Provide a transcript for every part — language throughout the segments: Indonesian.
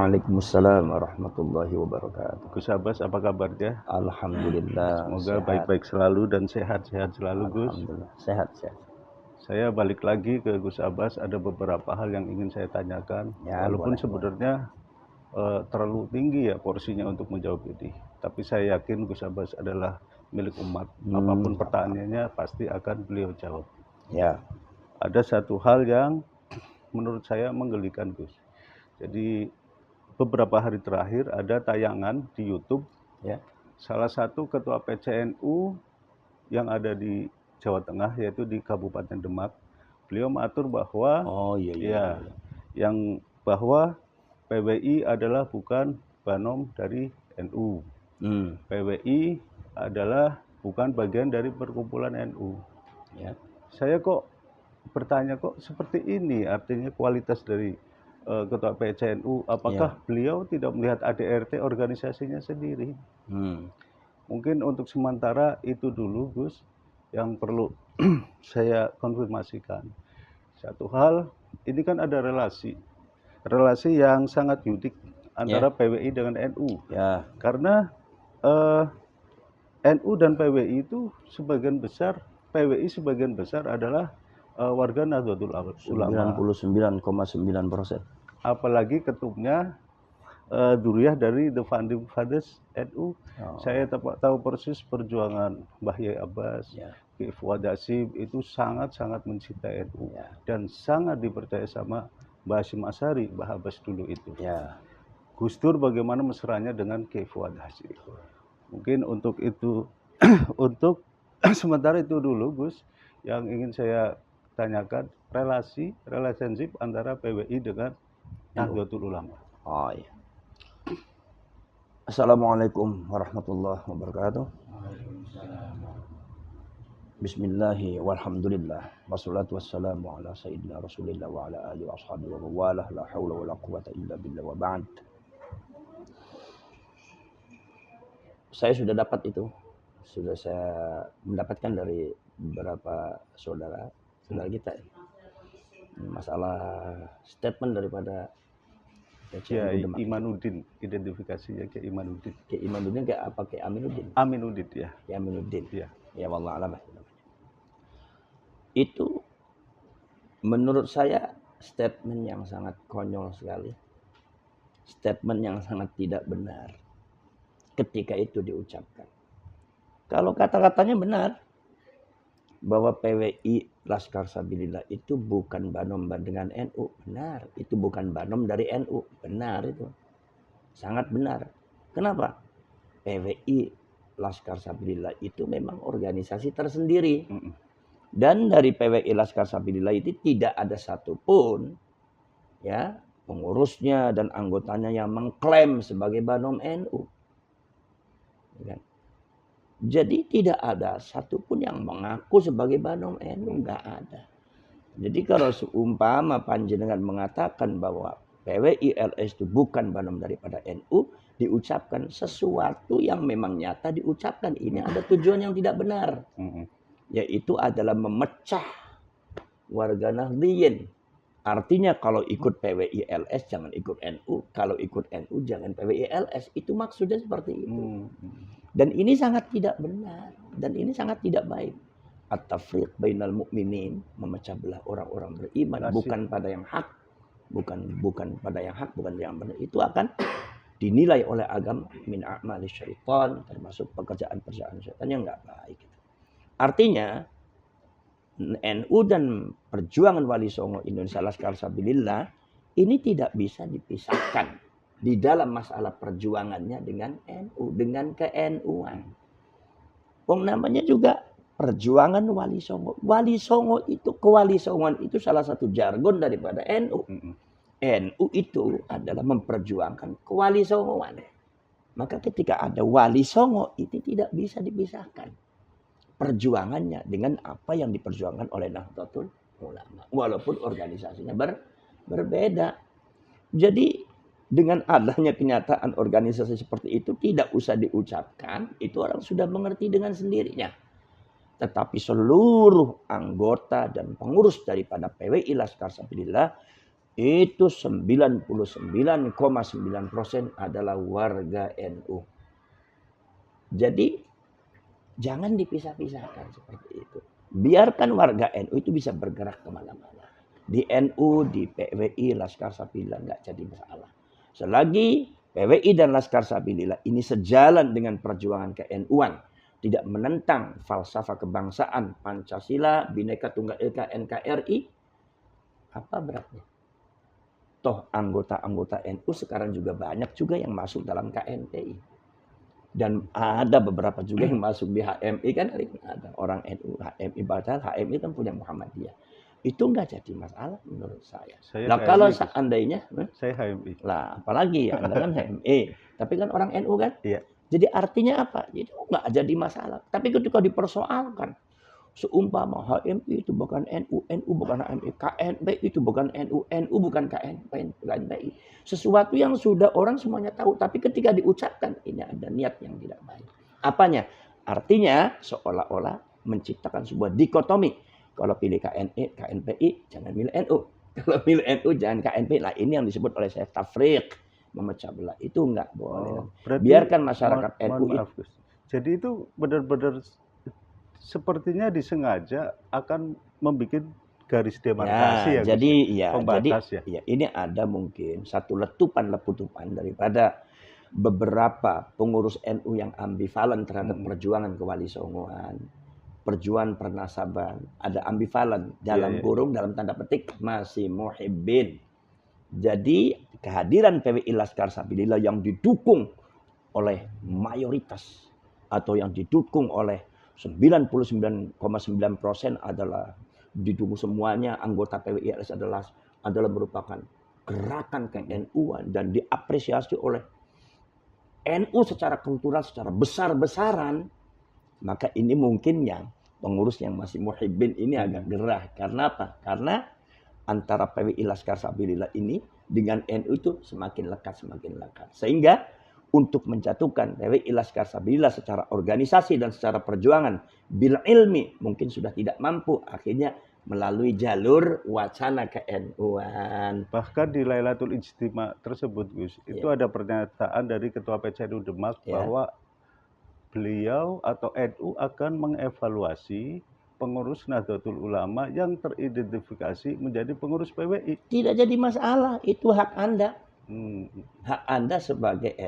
Waalaikumsalam warahmatullahi wabarakatuh. Gus Abbas, apa kabarnya? Alhamdulillah. Semoga sehat. baik-baik selalu dan sehat-sehat selalu, Gus. Alhamdulillah. Sehat. Saya balik lagi ke Gus Abbas, ada beberapa hal yang ingin saya tanyakan. Ya, Walaupun boleh. sebenarnya terlalu tinggi ya porsinya untuk menjawab ini. Tapi saya yakin Gus Abbas adalah milik umat. Apapun pertanyaannya pasti akan beliau jawab. Ya. Ada satu hal yang menurut saya menggelikan, Gus. Jadi beberapa hari terakhir ada tayangan di YouTube, Ya. salah satu ketua PCNU yang ada di Jawa Tengah, yaitu di Kabupaten Demak. Beliau mengatur bahwa yang bahwa PWI adalah bukan banom dari NU. PWI adalah bukan bagian dari perkumpulan NU. Ya. Saya kok bertanya, kok seperti ini artinya kualitas dari ketua PCNU, apakah beliau tidak melihat ADRT organisasinya sendiri? Mungkin untuk sementara itu dulu, Gus, yang perlu saya konfirmasikan. Satu hal, ini kan ada relasi yang sangat unik antara PWI dengan NU. Karena NU dan PWI itu sebagian besar, PWI sebagian besar adalah warga Nahdlatul Ulama. 99,9%. Apalagi ketumnya Duriyah dari The Founding Fathers NU. Saya tahu persis perjuangan Mbah Yai Abbas, Ki Fuad Hasyim itu sangat-sangat mencintai NU dan sangat dipercaya sama Mbah Hasyim Asy'ari, Mbah Abbas dulu itu. Gus Dur bagaimana mesranya dengan Ki Fuad Hasyim. Mungkin untuk itu untuk sementara itu dulu, Gus, yang ingin saya tanyakan relationship antara PWI dengan Nahdlatul Ulama. Assalamualaikum warahmatullahi wabarakatuh. Bismillahi walhamdulillah wassalatu wassalamu ala sayyidina Rasulillah wa ala alihi wa ashabihi wa mawalah la haula wa la quwata illa billah wa ba'd. Saya sudah dapat itu. Sudah saya mendapatkan dari beberapa saudara kita. Masalah statement daripada Kiai Imanuddin, identifikasinya Kiai Imanuddin. Kiai Imanuddin kayak apa? Kiai Aminuddin. Aminuddin ya. Kiai Aminuddin. Ya. Ya wallah alam. Itu menurut saya statement yang sangat konyol sekali. Statement yang sangat tidak benar ketika itu diucapkan. Kalau kata-katanya benar bahwa PWI Laskar Sabilillah itu bukan banom dengan NU, benar. Itu bukan banom dari NU, benar itu. Sangat benar. Kenapa? PWI Laskar Sabilillah itu memang organisasi tersendiri. Dan dari PWI Laskar Sabilillah itu tidak ada satupun ya pengurusnya dan anggotanya yang mengklaim sebagai banom NU. Jadi tidak ada satupun yang mengaku sebagai banom NU, enggak ada. Jadi kalau seumpama panjenengan mengatakan bahwa PWI LS itu bukan banom daripada NU, diucapkan sesuatu yang memang nyata diucapkan. Ini ada tujuan yang tidak benar. Yaitu adalah memecah warga Nahdliyin. Artinya kalau ikut PWI LS jangan ikut NU, kalau ikut NU jangan PWI LS. Itu maksudnya seperti itu. Dan ini sangat tidak benar dan ini sangat tidak baik. At-tafriq bainal mu'minin, memecah belah orang-orang beriman bukan pada yang hak, bukan pada yang hak, bukan yang benar. Itu akan dinilai oleh agama min a'mali syaitan, termasuk pekerjaan-pekerjaan syaitan yang enggak baik. Artinya NU dan Perjuangan Wali Songo Indonesia Laskar Sabilillah ini tidak bisa dipisahkan di dalam masalah perjuangannya dengan NU, dengan ke-NU-an. Namanya juga Perjuangan Wali Songo. Wali Songo itu, kewali songoan itu salah satu jargon daripada NU. NU itu adalah memperjuangkan kewali songoan. Maka ketika ada Wali Songo itu tidak bisa dipisahkan perjuangannya dengan apa yang diperjuangkan oleh Nahdlatul Ulama. Walaupun organisasinya berbeda. Jadi dengan adanya kenyataan organisasi seperti itu tidak usah diucapkan, itu orang sudah mengerti dengan sendirinya. Tetapi seluruh anggota dan pengurus daripada PWI Laskar Sabilillah itu 99,9% adalah warga NU. Jadi jangan dipisah-pisahkan seperti itu. Biarkan warga NU itu bisa bergerak kemana-mana. Di NU, di PWI, Laskar Sabilillah nggak jadi masalah. Selagi PWI dan Laskar Sabilillah ini sejalan dengan perjuangan ke-NU-an, tidak menentang falsafah kebangsaan, Pancasila, Bhinneka Tunggal Ika, NKRI, apa beratnya? Toh anggota-anggota NU sekarang juga banyak juga yang masuk dalam KNPI. Dan ada beberapa juga yang masuk di HMI kan, ada orang NU HMI, padahal HMI kan punya Muhammadiyah. Itu nggak jadi masalah menurut saya. Nah kalau seandainya, saya HMI. Lah apalagi ya, Anda kan HMI, tapi kan orang NU kan. Iya. Jadi artinya apa? Jadi nggak jadi masalah. Tapi ketika dipersoalkan, seumpama HMI itu bukan NU, NU bukan HMI, KNPI itu bukan NU, NU bukan KNPI. Sesuatu yang sudah orang semuanya tahu, tapi ketika diucapkan ini ada niat yang tidak baik. Apanya? Artinya seolah-olah menciptakan sebuah dikotomi. Kalau pilih KNPI, jangan milih NU. Kalau pilih NU, jangan KNPI. Nah ini yang disebut oleh saya tafriq, memecah belah. Itu enggak boleh. Biarkan masyarakat NU. Maaf, Gus. Jadi itu benar-benar sepertinya disengaja akan membuat garis demarkasi ya. Jadi ya, pembatas ya. Ini ada mungkin satu letupan daripada beberapa pengurus NU yang ambivalen terhadap perjuangan Kewali Songoan, perjuangan pernasaban, ada ambivalen dalam kurung dalam tanda petik masih muhibbin. Jadi kehadiran PWI Laskar Sabilillah yang didukung oleh mayoritas atau yang didukung oleh 99,9% adalah didukung semuanya anggota PWI adalah merupakan gerakan ke-NU-an dan diapresiasi oleh NU secara kultural, secara besar-besaran, maka ini mungkin yang pengurus yang masih muhibbin ini agak gerah. Karena apa? Karena antara PWI Laskar Sabilillah ini dengan NU itu semakin lekat. Sehingga untuk menjatuhkan PWI Laskar Sabilillah secara organisasi dan secara perjuangan bil ilmi mungkin sudah tidak mampu, akhirnya melalui jalur wacana ke-NU-an. Bahkan di Lailatul Ijtima tersebut, Gus, itu ada pernyataan dari Ketua PCNU Demak bahwa beliau atau NU akan mengevaluasi pengurus Nahdlatul Ulama yang teridentifikasi menjadi pengurus PWI. Tidak jadi masalah, itu hak Anda. Hak Anda sebagai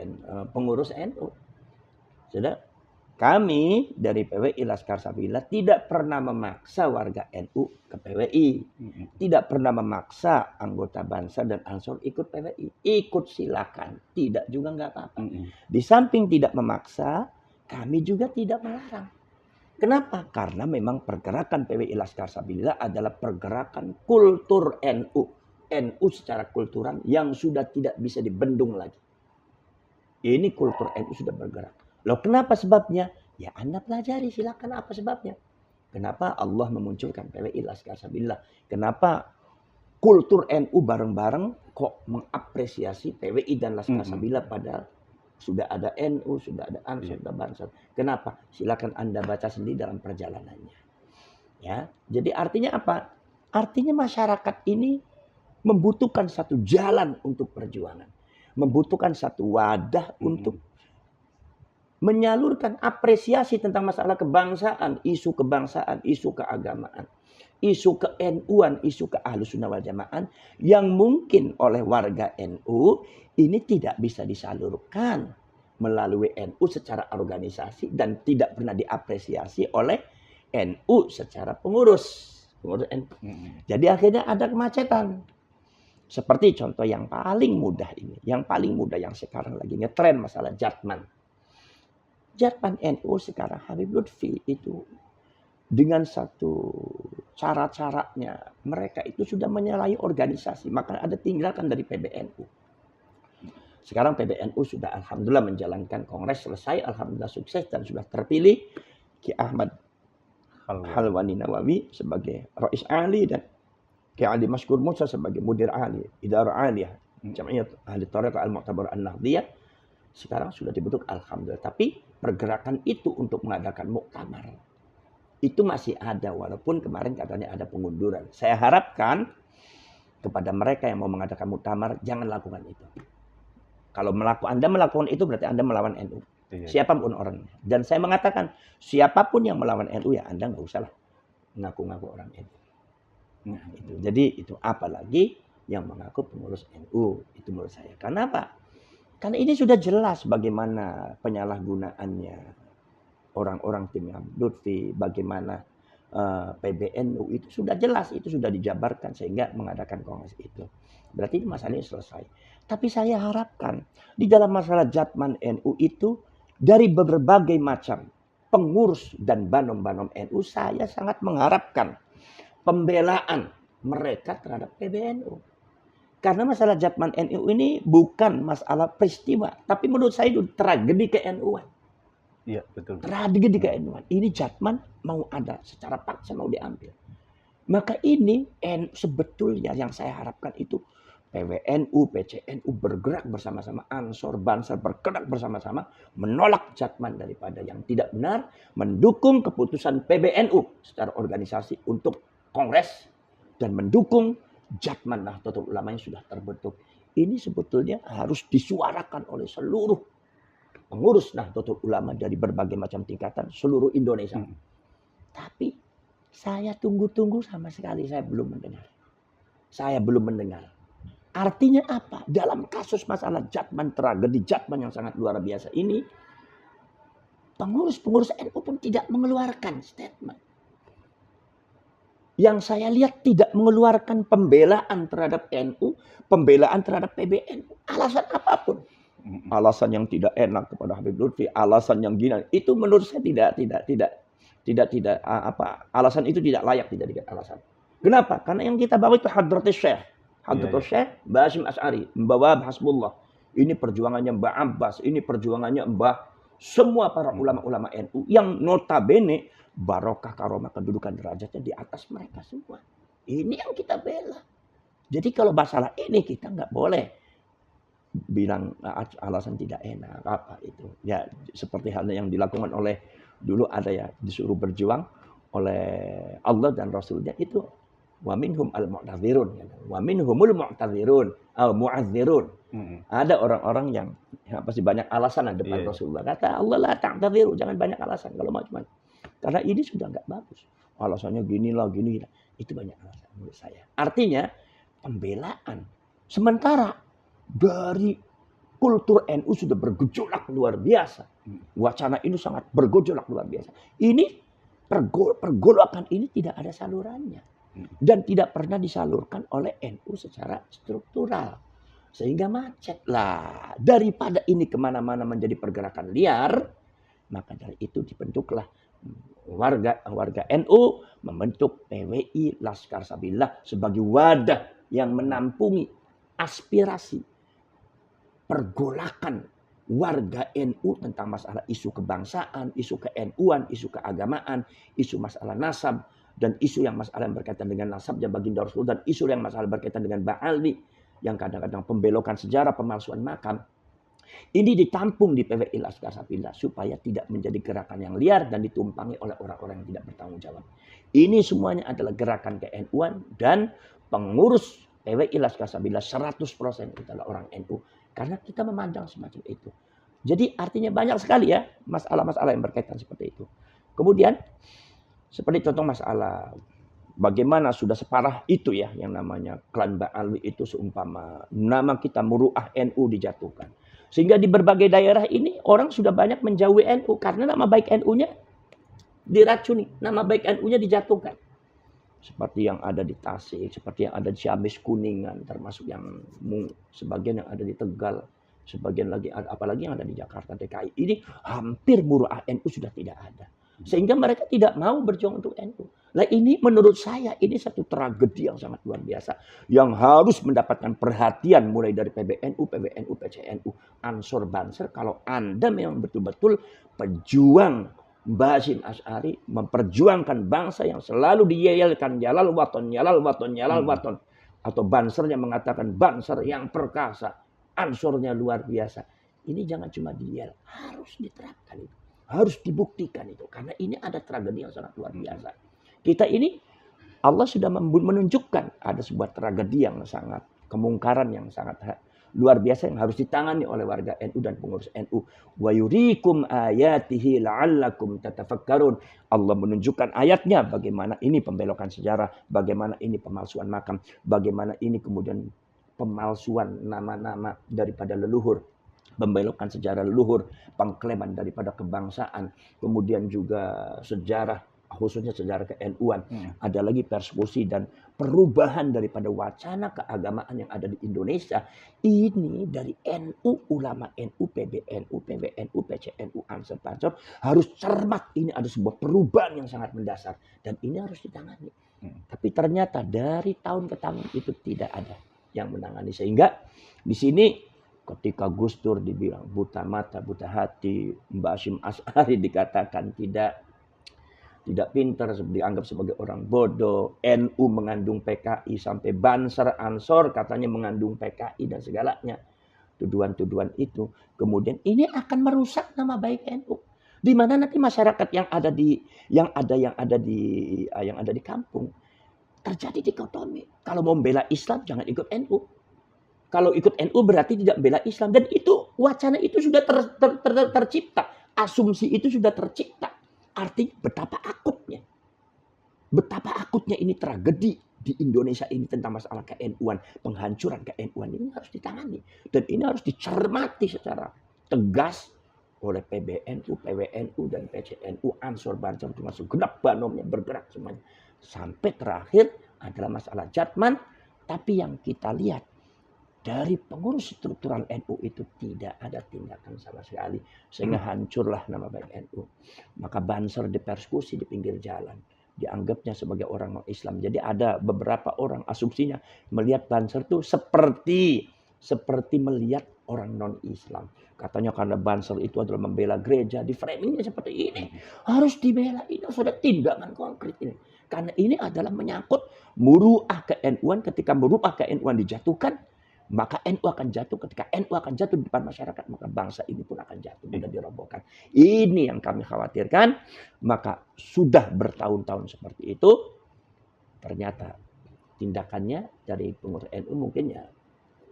pengurus NU. Sudah, kami dari PWI Laskar Sabilillah tidak pernah memaksa warga NU ke PWI. Tidak pernah memaksa anggota Banser dan Ansor ikut PWI. Ikut silakan, tidak juga nggak apa-apa. Di samping tidak memaksa, kami juga tidak melarang. Kenapa? Karena memang pergerakan PWI Laskar Sabilillah adalah pergerakan kultur NU. NU secara kultural yang sudah tidak bisa dibendung lagi. Ini kultur NU sudah bergerak. Loh kenapa sebabnya? Ya Anda pelajari, silakan apa sebabnya. Kenapa Allah memunculkan PWI Laskar Sabilillah? Kenapa kultur NU bareng-bareng kok mengapresiasi PWI dan Laskar Sabilillah padahal sudah ada NU, sudah ada Ansor, sudah Banser. Kenapa? Silakan Anda baca sendiri dalam perjalanannya. Ya, jadi artinya apa? Artinya masyarakat ini membutuhkan satu jalan untuk perjuangan. Membutuhkan satu wadah untuk menyalurkan apresiasi tentang masalah kebangsaan, isu keagamaan, isu ke-NU-an, isu ke Ahlus Sunnah wal Jamaah yang mungkin oleh warga NU ini tidak bisa disalurkan melalui NU secara organisasi dan tidak pernah diapresiasi oleh NU secara pengurus NU. Jadi akhirnya ada kemacetan. Seperti contoh yang paling mudah ini, yang sekarang lagi ngetren masalah Jatman. Jatman NU sekarang Habib Lutfi itu dengan satu cara-caranya mereka itu sudah menyalahi organisasi, maka ada tinggalkan dari PBNU. Sekarang PBNU sudah alhamdulillah menjalankan kongres selesai, alhamdulillah sukses dan sudah terpilih Ki Ahmad Halwani Nawawi sebagai Rais Ali dan Ki Ali Mashkur Musa sebagai Mudir Ali, Idarah Aliyah, Jam'iyat Ahli Thariqah Al-Mu'tabar An-Nahdiyah. Sekarang sudah dibentuk alhamdulillah. Tapi pergerakan itu untuk mengadakan muktamar itu masih ada walaupun kemarin katanya ada pengunduran. Saya harapkan kepada mereka yang mau mengadakan muktamar, jangan lakukan itu. Kalau Anda melakukan itu berarti Anda melawan NU. Siapapun orangnya. Dan saya mengatakan, siapapun yang melawan NU ya Anda nggak usah lah ngaku-ngaku orang NU. Nah, itu. Jadi itu apalagi yang mengaku pengurus NU. Itu menurut saya. Kenapa? Karena ini sudah jelas bagaimana penyalahgunaannya orang-orang tim Lutfi, bagaimana PBNU itu sudah jelas, itu sudah dijabarkan sehingga mengadakan kongres itu. Berarti masalahnya selesai. Tapi saya harapkan di dalam masalah Jatman NU itu dari berbagai macam pengurus dan banom-banom NU, saya sangat mengharapkan pembelaan mereka terhadap PBNU. Karena masalah Jatman NU ini bukan masalah peristiwa, tapi menurut saya itu tragedi ke-NU-an. Iya, betul. Tragedi ke-NU-an. Ini Jatman mau ada, secara paksa mau diambil. Maka ini sebetulnya yang saya harapkan itu PWNU, PCNU bergerak bersama-sama, Ansor, Banser bergerak bersama-sama menolak Jatman daripada yang tidak benar, mendukung keputusan PBNU secara organisasi untuk kongres dan mendukung Jatman Nahdlatul Ulama yang sudah terbentuk. Ini sebetulnya harus disuarakan oleh seluruh pengurus Nahdlatul Ulama dari berbagai macam tingkatan seluruh Indonesia. Tapi saya tunggu-tunggu sama sekali saya belum mendengar. Saya belum mendengar. Artinya apa? Dalam kasus masalah Jatman, tragedi Jatman yang sangat luar biasa ini, pengurus-pengurus NU pun tidak mengeluarkan statement. Yang saya lihat tidak mengeluarkan pembelaan terhadap NU, pembelaan terhadap PBNU. Alasan apapun. Alasan yang tidak enak kepada Habib Lutfi, alasan yang gini, itu menurut saya alasan itu tidak layak dijadikan alasan. Kenapa? Karena yang kita bawa itu Hadratus Syekh. Hadratus Syekh Basyim Asy'ari membawa Hasbullah. Ini perjuangannya Mbah Abbas, ini perjuangannya Mbah semua para ulama-ulama NU yang notabene barokah karomah kedudukan derajatnya di atas mereka semua. Ini yang kita bela. Jadi kalau masalah ini kita nggak boleh bilang alasan tidak enak apa itu. Ya seperti halnya yang dilakukan oleh dulu ada ya disuruh berjuang oleh Allah dan Rasulnya itu. Wa minhum al-mu'tadzirun. Wa minhumul mu'tadzirun. Al-mu'adzirun. Ada orang-orang yang pasti banyak alasan di depan Rasulullah. Kata Allah la ta'tadziru. Jangan banyak alasan kalau macam-macam. Karena ini sudah nggak bagus. Alasannya gini. Itu banyak alasan menurut saya. Artinya pembelaan. Sementara dari kultur NU sudah bergejolak luar biasa. Wacana ini sangat bergejolak luar biasa. Ini pergolakan ini tidak ada salurannya. Dan tidak pernah disalurkan oleh NU secara struktural. Sehingga macet lah. Daripada ini kemana-mana menjadi pergerakan liar, maka dari itu dibentuklah warga NU membentuk PWI Laskar Sabillah sebagai wadah yang menampungi aspirasi pergolakan warga NU tentang masalah isu kebangsaan, isu ke-NU-an, isu keagamaan, isu masalah nasab, dan isu yang masalah yang berkaitan dengan nasabnya baginda Rasul, dan isu yang masalah berkaitan dengan Ba'alwi, yang kadang-kadang pembelokan sejarah, pemalsuan makam. Ini ditampung di PWI Laskar Sabillah supaya tidak menjadi gerakan yang liar dan ditumpangi oleh orang-orang yang tidak bertanggung jawab. Ini semuanya adalah gerakan ke-NU-an dan pengurus PWI Laskar Sabillah 100% adalah orang NU. Karena kita memandang semacam itu. Jadi artinya banyak sekali ya masalah-masalah yang berkaitan seperti itu. Kemudian seperti contoh masalah bagaimana sudah separah itu ya yang namanya klan Ba'alwi itu seumpama nama kita Muru'ah NU dijatuhkan. Sehingga di berbagai daerah ini orang sudah banyak menjauhi NU karena nama baik NU-nya diracuni, nama baik NU-nya dijatuhkan. Seperti yang ada di Tasik, seperti yang ada di Ciamis Kuningan, termasuk yang sebagian yang ada di Tegal, sebagian lagi apalagi yang ada di Jakarta DKI. Ini hampir Muru'ah NU sudah tidak ada. Sehingga mereka tidak mau berjuang untuk NU. Nah ini menurut saya ini satu tragedi yang sangat luar biasa. Yang harus mendapatkan perhatian mulai dari PBNU, PWNU, PCNU, Ansor, Banser. Kalau Anda memang betul-betul pejuang Basyim Asy'ari, memperjuangkan bangsa yang selalu diyelkan Jalal Waton, Jalal Waton, Jalal Waton. Atau Bansernya mengatakan Banser yang perkasa. Ansornya luar biasa. Ini jangan cuma diyel, harus diterapkan itu. Harus dibuktikan itu. Karena ini ada tragedi yang sangat luar biasa. Kita ini Allah sudah menunjukkan ada sebuah tragedi yang sangat, kemungkaran yang sangat luar biasa yang harus ditangani oleh warga NU dan pengurus NU. Wa yuriikum ayatihi la'allakum tatafakkarun. Allah menunjukkan ayatnya bagaimana ini pembelokan sejarah, bagaimana ini pemalsuan makam, bagaimana ini kemudian pemalsuan nama-nama daripada leluhur, pembelokan sejarah leluhur, pengklaiman daripada kebangsaan, kemudian juga sejarah khususnya sejarah ke-NU-an. Ada lagi persekusi dan perubahan daripada wacana keagamaan yang ada di Indonesia. Ini dari NU, ulama NU, PBNU, PWNU, PCNU, Ansor, Pansor harus cermat. Ini ada sebuah perubahan yang sangat mendasar dan ini harus ditangani. Tapi ternyata dari tahun ke tahun itu tidak ada yang menangani, sehingga di sini ketika Gus Dur dibilang buta mata, buta hati, Mbak Hasyim Asy'ari dikatakan tidak pintar, dianggap sebagai orang bodoh, NU mengandung PKI, sampai Banser, Ansor katanya mengandung PKI dan segalanya. Tuduhan-tuduhan itu kemudian ini akan merusak nama baik NU. Di mana nanti masyarakat yang ada di kampung terjadi dikotomi. Kalau mau membela Islam jangan ikut NU. Kalau ikut NU berarti tidak membela Islam, dan itu wacana itu sudah tercipta, asumsi itu sudah tercipta. Artinya betapa akutnya ini tragedi di Indonesia ini tentang masalah ke-NU-an, penghancuran ke-NU-an ini harus ditangani dan ini harus dicermati secara tegas oleh PBNU, PWNU dan PCNU, Ansor, Banser, termasuk genap banomnya bergerak semuanya. Sampai terakhir adalah masalah Jatman, tapi yang kita lihat dari pengurus struktural NU itu tidak ada tindakan sama sekali, sehingga hancurlah nama baik NU. Maka Banser dipersekusi di pinggir jalan, dianggapnya sebagai orang non-Islam. Jadi ada beberapa orang asumsinya melihat Banser itu seperti melihat orang non-Islam. Katanya karena Banser itu adalah membela gereja, di framingnya seperti ini. Harus dibela, ini sudah tindakan konkret ini. Karena ini adalah menyangkut muruah ke-NU-an. Ketika muruah ke-NU-an dijatuhkan, maka NU akan jatuh. Ketika NU akan jatuh di depan masyarakat, maka bangsa ini pun akan jatuh dan dirobohkan. Ini yang kami khawatirkan. Maka sudah bertahun-tahun seperti itu, ternyata tindakannya dari pengurus NU mungkin ya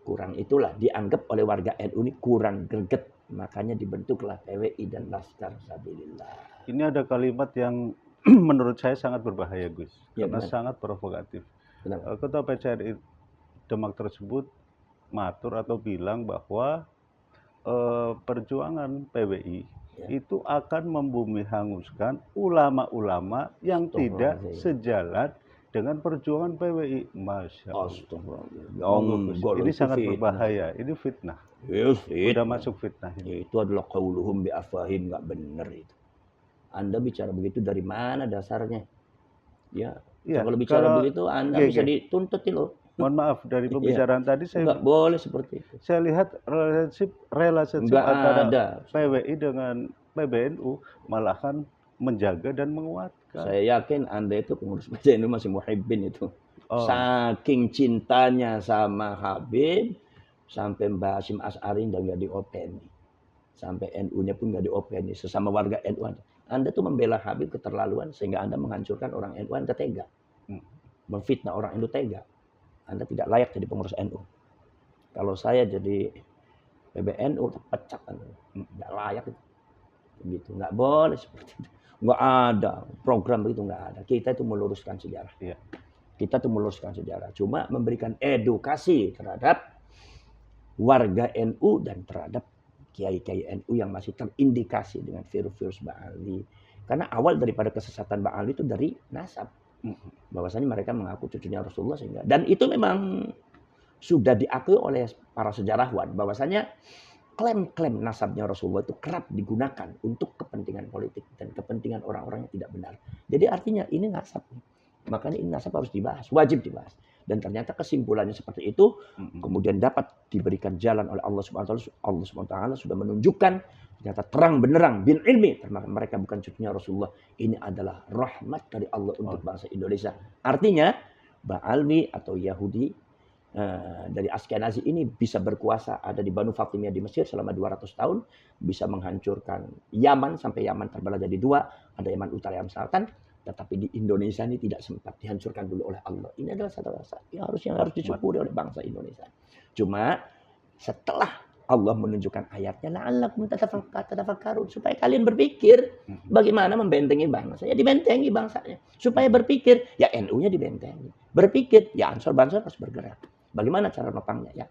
kurang, itulah dianggap oleh warga NU ini kurang greget. Makanya dibentuklah PWI dan Laskar Sabilillah. Ini ada kalimat yang menurut saya sangat berbahaya, Gus, karena sangat provokatif. Ketua PCRI Demak tersebut matur atau bilang bahwa perjuangan PWI itu akan membumi hanguskan ulama-ulama yang tidak sejalan dengan perjuangan PWI. Masya Allah. Ini sangat berbahaya. Ini fitnah. Sudah masuk fitnah. Itu adalah qauluhum bi afwahim, nggak benar itu. Anda bicara begitu dari mana dasarnya? Ya, kalau bicara begitu Anda bisa dituntut loh. Mohon maaf, dari pembicaraan tadi saya nggak boleh seperti itu. Saya lihat relationship antara PWI dengan PBNU malahan menjaga dan menguatkan. Saya yakin Anda itu pengurus PBNU masih muhibbin itu. Saking cintanya sama Habib, sampai Mbak Hasyim Asy'ari nggak diopeni. Sampai NU-nya pun nggak diopeni. Sesama warga NU. Anda tuh membela Habib keterlaluan sehingga Anda menghancurkan orang NU. Anda tega. Memfitnah orang NU tega. Anda tidak layak jadi pengurus NU. Kalau saya jadi PBNU, pecat Anda. Nggak layak. Begitu. Nggak boleh seperti itu. Nggak ada. Program begitu nggak ada. Kita itu meluruskan sejarah. Kita itu meluruskan sejarah. Cuma memberikan edukasi terhadap warga NU dan terhadap kiai-kiai NU yang masih terindikasi dengan virus-virus Ba'ali. Karena awal daripada kesesatan Ba'ali itu dari nasab. Bahwasanya mereka mengaku cucunya Rasulullah, sehingga dan itu memang sudah diakui oleh para sejarawan bahwasanya klaim-klaim nasabnya Rasulullah itu kerap digunakan untuk kepentingan politik dan kepentingan orang-orang yang tidak benar. Jadi artinya ini nasab. Makanya ini nasab harus dibahas, wajib dibahas. Dan ternyata kesimpulannya seperti itu, kemudian dapat diberikan jalan oleh Allah Subhanahu wa taala. Allah Subhanahu wa taala sudah menunjukkan ternyata terang benderang bil ilmi, ternyata mereka bukan cucunya Rasulullah. Ini adalah rahmat dari Allah untuk bangsa Indonesia. Artinya Ba'alwi atau Yahudi dari Askenazi ini bisa berkuasa ada di Banu Fatimiyah di Mesir selama 200 tahun, bisa menghancurkan Yaman sampai Yaman terbelah jadi dua, ada Yaman Utara, Yaman Selatan. Tetapi di Indonesia ini tidak sempat dihancurkan dulu oleh Allah. Ini adalah satu rasa yang harus disyukuri oleh bangsa Indonesia. Cuma setelah Allah menunjukkan ayatnya, la'allakum tatafakkarun, supaya kalian berpikir bagaimana membentengi bangsa. Ya dibentengi bangsanya. Supaya berpikir, ya NU-nya dibentengi. Berpikir, ya Ansor-Bansor harus bergerak. Bagaimana cara nopangnya? Ya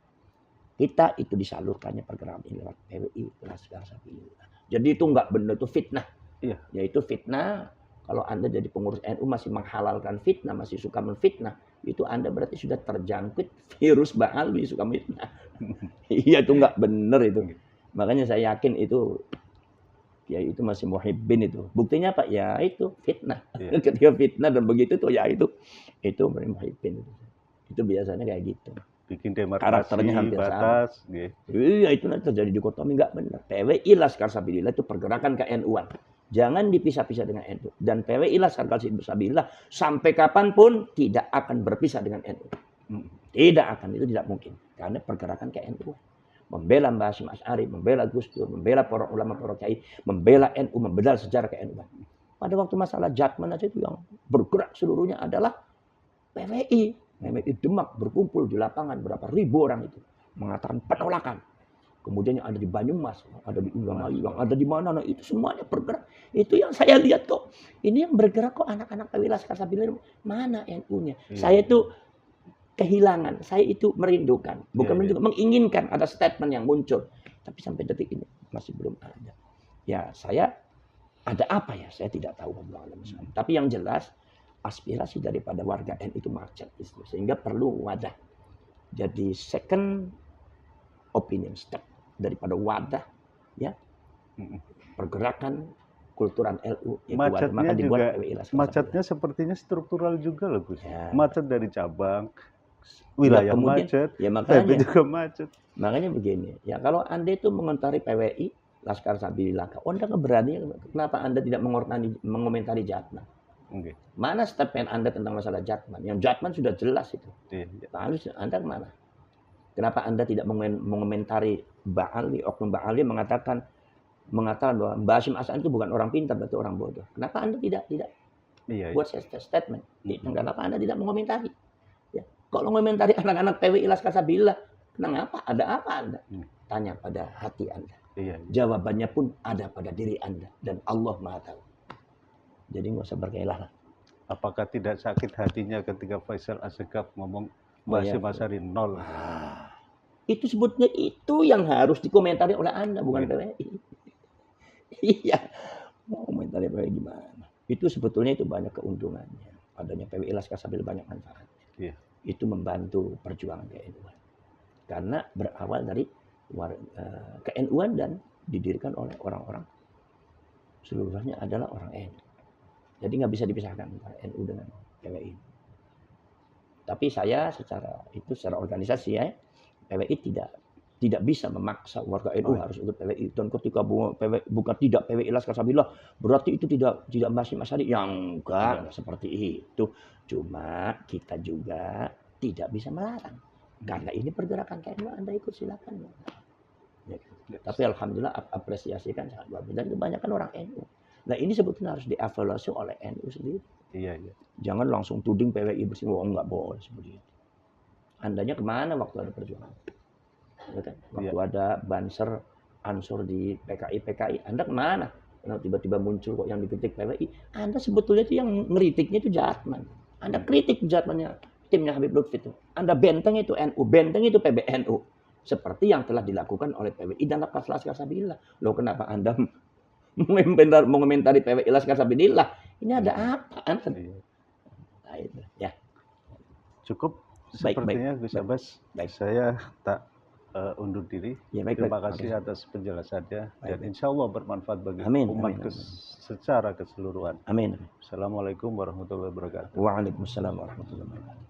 kita itu disalurkannya pergerakan ini lewat PWI, Laskar Sabilillah. Jadi itu enggak benar, itu fitnah. Iya. Yaitu fitnah. Kalau Anda jadi pengurus NU masih menghalalkan fitnah, masih suka menfitnah, itu Anda berarti sudah terjangkit virus Ba'alwi, suka fitnah. Iya, itu enggak benar itu. Makanya saya yakin itu, ya itu masih muhibbin itu. Buktinya apa? Ya itu fitnah. Iya. Ketika fitnah dan begitu tuh ya itu muhibbin. Itu biasanya kayak gitu. Bikin demarkasi, karakternya hampir batas. Sama. Iya, itu nanti terjadi dikotomi nggak benar. PWI Laskar Sabilillah itu pergerakan ke-NU-an. Jangan dipisah-pisah dengan NU. Dan PWI Laskar Sabilillah sampai kapanpun tidak akan berpisah dengan NU. Tidak akan, itu tidak mungkin. Karena pergerakan ke-NU. Membela Mbah Hasyim Asy'ari, membela Gus Dur, membela para ulama, para kiai, membela NU, membela sejarah ke-NU-an. Pada waktu masalah Jatman aja itu yang bergerak seluruhnya adalah PWI. PWI Demak berkumpul di lapangan berapa ribu orang itu mengatakan penolakan. Kemudian yang ada di Banyumas, ada di Indramayu, yang ada di mana, nah itu semuanya bergerak. Itu yang saya lihat kok. Ini yang bergerak kok anak-anak PWI Laskar Sabilillah. Mana NU-nya? Saya itu kehilangan, saya itu merindukan. Bukan merindukan, menginginkan ada statement yang muncul. Tapi sampai detik ini masih belum ada. Ya saya, ada apa ya? Saya tidak tahu. Tapi yang jelas, aspirasi daripada warga NU itu macet. Sehingga perlu wadah. Jadi second opinion step daripada wadah, ya pergerakan kulturan LU. Macetnya juga, macetnya sepertinya struktural juga loh Gus. Ya. Macet dari cabang, wilayah ya, macet, ya makanya juga macet. Makanya begini, ya kalau Anda itu mengomentari PWI, Laskar Sabilillah, Anda keberanian, kenapa Anda tidak mengomentari Jatman? Okay. Mana statement Anda tentang masalah Jatman? Yang Jatman sudah jelas itu. Lalu Anda kemana? Kenapa Anda tidak mengomentari Ba'alwi? Oknum Ba'alwi mengatakan bahwa Mbah Hasyim Asy'ari itu bukan orang pintar, berarti orang bodoh. Kenapa Anda tidak buat statement? Kenapa Anda tidak mengomentari? Ya. Kalau mengomentari anak-anak PWI Laskar Sabilillah, kenapa? Ada apa Anda? Tanya pada hati Anda. Jawabannya pun ada pada diri Anda. Dan Allah Maha Tahu. Jadi nggak usah berkelah. Apakah tidak sakit hatinya ketika Faisal Assegaf ngomong Mbah Hasyim Asy'ari nol? Itu sebutnya itu yang harus dikomentari oleh Anda, bukan PWI. Iya. Mau komentari PWI gimana? Itu sebetulnya itu banyak keuntungannya. Adanya PWI Laskar Sabilillah banyak manfaat. Itu membantu perjuangan ke-NU-an. Karena berawal dari ke-NU-an dan didirikan oleh orang-orang seluruhnya adalah orang NU. Jadi nggak bisa dipisahkan antara NU dengan PWI. Tapi saya secara organisasi ya, PWI tidak bisa memaksa warga NU harus ikut PWI. Dan ketika bukan tidak PWI Laskar Sabilillah, berarti itu tidak Mbah Hasyim Asy'ari. Yang enggak seperti itu. Cuma kita juga tidak bisa melarang. Karena ini pergerakan NU, Anda ikut silakan. Ya. Tapi alhamdulillah apresiasikan sangat bagus. Dan kebanyakan orang NU. Nah ini sebetulnya harus dievaluasi oleh NU sendiri. Iya. Jangan langsung tuding PWI bersih. Oh enggak boleh seperti itu. Andanya kemana waktu ada perjuangan? Ya kan? Waktu ada Banser, Ansor di PKI, Anda kemana? Nah, tiba-tiba muncul kok yang dikritik PWI. Anda sebetulnya itu yang ngeritiknya itu Jatman. Anda kritik Jatmannya, timnya Habib Lutfi itu. Anda benteng itu NU, benteng itu PBNU. Seperti yang telah dilakukan oleh PWI dan Laskar Sabilillah. Loh kenapa Anda mengomentari PWI Laskar Sabilillah? Ini ada apa? Nah, itu. Ya. Cukup sepertinya Gus Abbas. Saya tak undur diri. Terima kasih atas penjelasannya. Dan insya Allah bermanfaat bagi umat secara keseluruhan. Amin. Assalamualaikum warahmatullahi wabarakatuh. Waalaikumsalam warahmatullahi wabarakatuh.